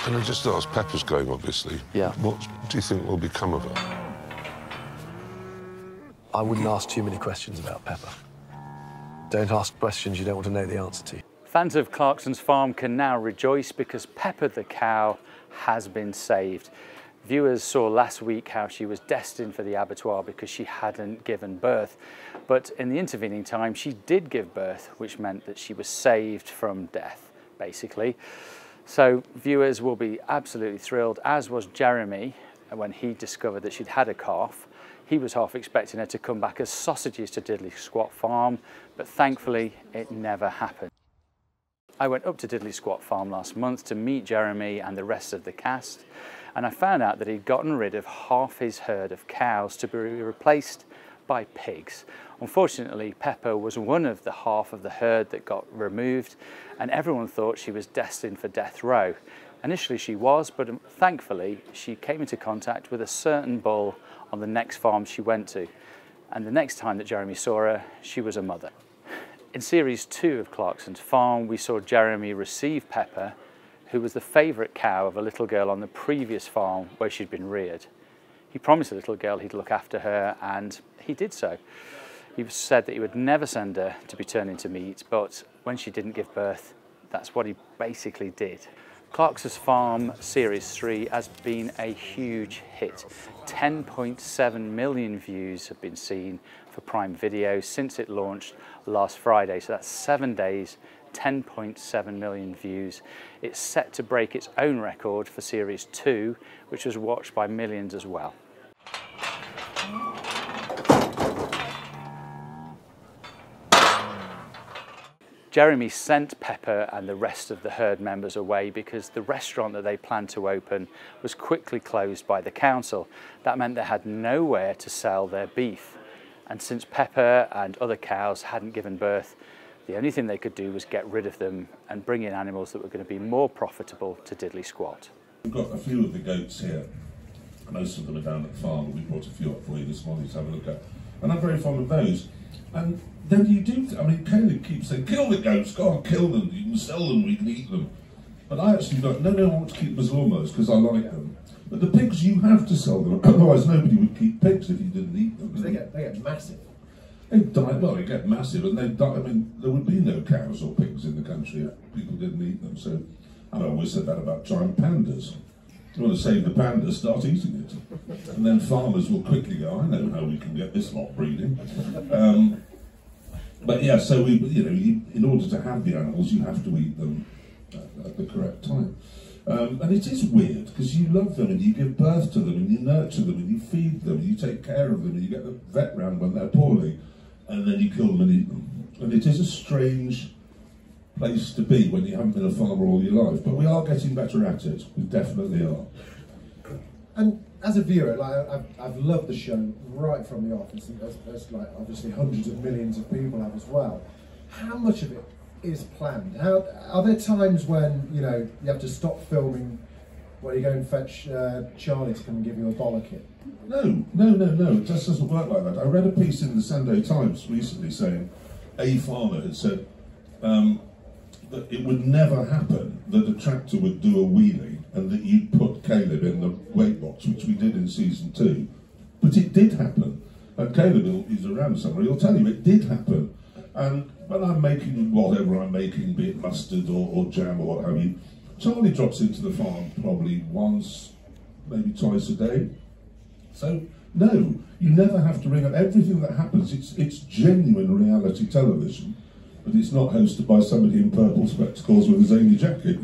Can I just ask, Pepper's going, obviously. Yeah. What do you think will become of her? I wouldn't ask too many questions about Pepper. Don't ask questions you don't want to know the answer to. Fans of Clarkson's farm can now rejoice because Pepper the cow has been saved. Viewers saw last week how she was destined for the abattoir because she hadn't given birth. But in the intervening time, she did give birth, which meant that she was saved from death, basically. So viewers will be absolutely thrilled, as was Jeremy when he discovered that she'd had a calf. He was half expecting her to come back as sausages to Diddley Squat Farm, but thankfully it never happened. I went up to Diddley Squat Farm last month to meet Jeremy and the rest of the cast, and I found out that he'd gotten rid of half his herd of cows to be replaced by pigs. Unfortunately, Pepper was one of the half of the herd that got removed, and everyone thought she was destined for death row. Initially she was, but thankfully she came into contact with a certain bull on the next farm she went to, and the next time that Jeremy saw her, she was a mother. In series 2 of Clarkson's Farm, we saw Jeremy receive Pepper, who was the favourite cow of a little girl on the previous farm where she'd been reared. He promised the little girl he'd look after her, and he did so. He said that he would never send her to be turned into meat, but when she didn't give birth, that's what he basically did. Clarkson's Farm Series 3 has been a huge hit. 10.7 million views have been seen for Prime Video since it launched last Friday. So that's 7 days, 10.7 million views. It's set to break its own record for Series 2, which was watched by millions as well. Jeremy sent Pepper and the rest of the herd members away because the restaurant that they planned to open was quickly closed by the council. That meant they had nowhere to sell their beef. And since Pepper and other cows hadn't given birth, the only thing they could do was get rid of them and bring in animals that were going to be more profitable to Diddley Squat. We've got a few of the goats here. Most of them are down at the farm. We brought a few up for you this morning to have a look at. And I'm very fond of those. And then you do, I mean, Caleb keeps saying, kill the goats, go on, kill them, you can sell them, we can eat them. But I actually don't, no, I want to keep them as lawnmowers because I like them. But the pigs, you have to sell them, otherwise nobody would keep pigs if you didn't eat them. They get massive. They die, well, they get massive, and they die, I mean, there would be no cows or pigs in the country if people didn't eat them. So, and I always said that about giant pandas. You want to save the pandas, start eating it. And then farmers will quickly go, I know how we can get this lot breeding. But yeah, so we, in order to have the animals, you have to eat them at the correct time. And it is weird because you love them and you give birth to them and you nurture them and you feed them and you take care of them and you get the vet round when they're poorly and then you kill them and eat them. And it is a strange place to be when you haven't been a farmer all your life. But we are getting better at it. We definitely are. And as a viewer, like I've loved the show right from the off. There's like obviously hundreds of millions of people have as well. How much of it is planned? Are there times when you have to stop filming when you go and fetch Charlie to come and give you a bollocking? No. It just doesn't work like that. I read a piece in the Sunday Times recently saying a farmer had said that it would never happen that a tractor would do a wheelie and that you'd put Caleb in the weight box, which we did in season 2. But it did happen. And Caleb, he's around somewhere, he'll tell you it did happen. And when I'm making whatever I'm making, be it mustard or jam or what have you, Charlie drops into the farm probably once, maybe twice a day. So, no, you never have to ring up. Everything that happens, it's genuine reality television. But it's not hosted by somebody in purple spectacles with a zany jacket.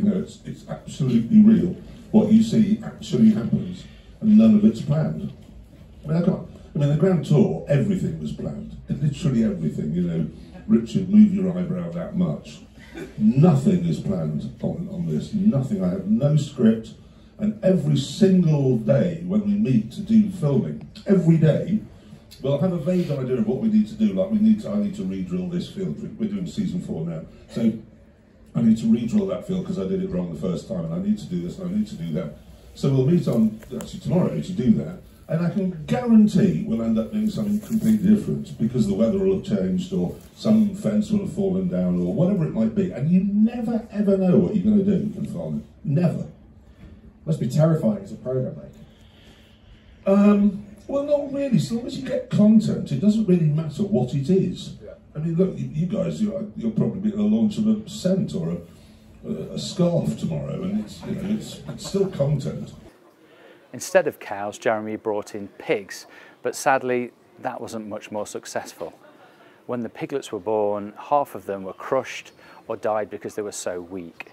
It's absolutely real. What you see actually happens, and none of it's planned. I mean, the Grand Tour, everything was planned. Literally everything. Richard, move your eyebrow that much. Nothing is planned on this. Nothing. I have no script, and every single day when we meet to do filming, every day. We'll have a vague idea of what we need to do, like I need to re-drill this field. We're doing season 4 now. So I need to re-drill that field because I did it wrong the first time, and I need to do this and I need to do that. So we'll meet on, actually tomorrow, to do that. And I can guarantee we'll end up doing something completely different because the weather will have changed or some fence will have fallen down or whatever it might be. And you never ever know what you're going to do in farming. Never. Must be terrifying as a programme maker. Well, not really. So long as you get content, it doesn't really matter what it is. Yeah. I mean, look, you guys, you'll probably be at the launch of a scent or a scarf tomorrow, and it's, you know, it's still content. Instead of cows, Jeremy brought in pigs, but sadly, that wasn't much more successful. When the piglets were born, half of them were crushed or died because they were so weak.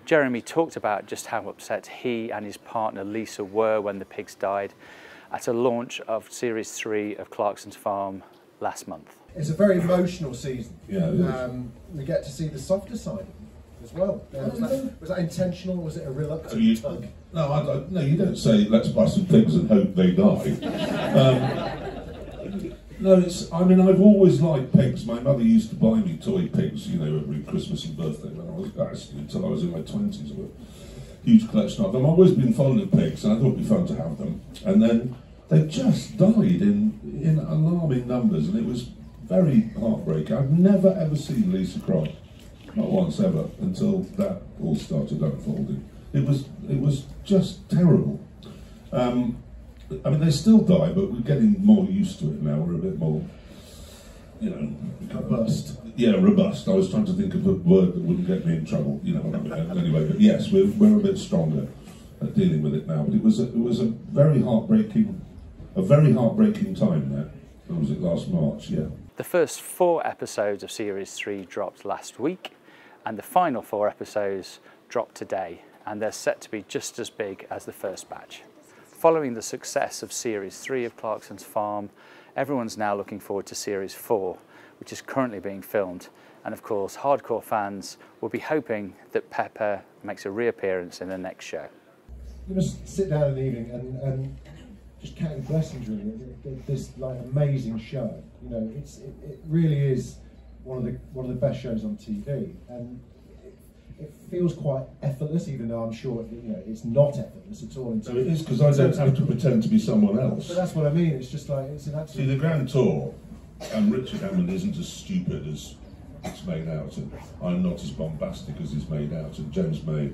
Jeremy talked about just how upset he and his partner Lisa were when the pigs died at a launch of Series 3 of Clarkson's Farm last month. It's a very emotional season. Yeah, it is. We get to see the softer side of them as well. Was that intentional, or was it a reluctant tug? No, no, you don't say, let's buy some pigs and hope they die. No, I mean, I've always liked pigs. My mother used to buy me toy pigs, you know, every Christmas and birthday when I was until I was in my 20s. I had a huge collection of them. I've always been fond of pigs, and I thought it'd be fun to have them. And then they just died in alarming numbers, and it was very heartbreaking. I've never ever seen Lisa cry, not once ever, until that all started unfolding. It was just terrible. I mean, they still die, but we're getting more used to it now. We're a bit more, you know, Robust. Yeah, robust. I was trying to think of a word that wouldn't get me in trouble, you know what I mean? Anyway, but yes, we're a bit stronger at dealing with it now. But it was a very heartbreaking time there. When was it? Last March, yeah. The first 4 episodes of Series 3 dropped last week, and the final 4 episodes dropped today, and they're set to be just as big as the first batch. Following the success of Series 3 of Clarkson's Farm, everyone's now looking forward to Series 4, which is currently being filmed. And of course, hardcore fans will be hoping that Pepper makes a reappearance in the next show. You must sit down in the evening and just count your blessings, really. This like amazing show. You know, it really is one of the best shows on TV, and it feels quite effortless, even though I'm sure it's not effortless at all. So it is, because I don't have to pretend to be someone else. But that's what I mean. It's just like it's an absolute. See, the Grand Tour, and Richard Hammond isn't as stupid as it's made out, and I'm not as bombastic as he's made out, and James May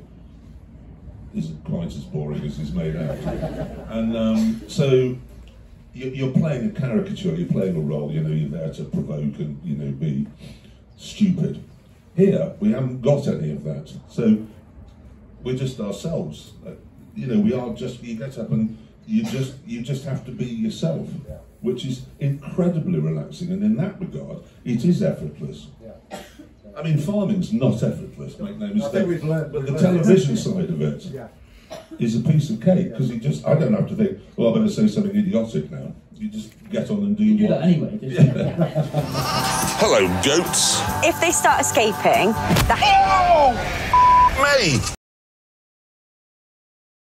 isn't quite as boring as he's made out. And so you're playing a caricature, you're playing a role, you know, you're there to provoke and, you know, be stupid. Here, we haven't got any of that, so we're just ourselves. You know, we are just, you get up and you just have to be yourself, which is incredibly relaxing, and in that regard, it is effortless. I mean, farming's not effortless, make no mistake, but the television side of it is a piece of cake, because I don't have to think, well, I better say something idiotic now. You just get on and do you do that anyway, don't you? Hello, goats. If they start escaping, Oh! Me!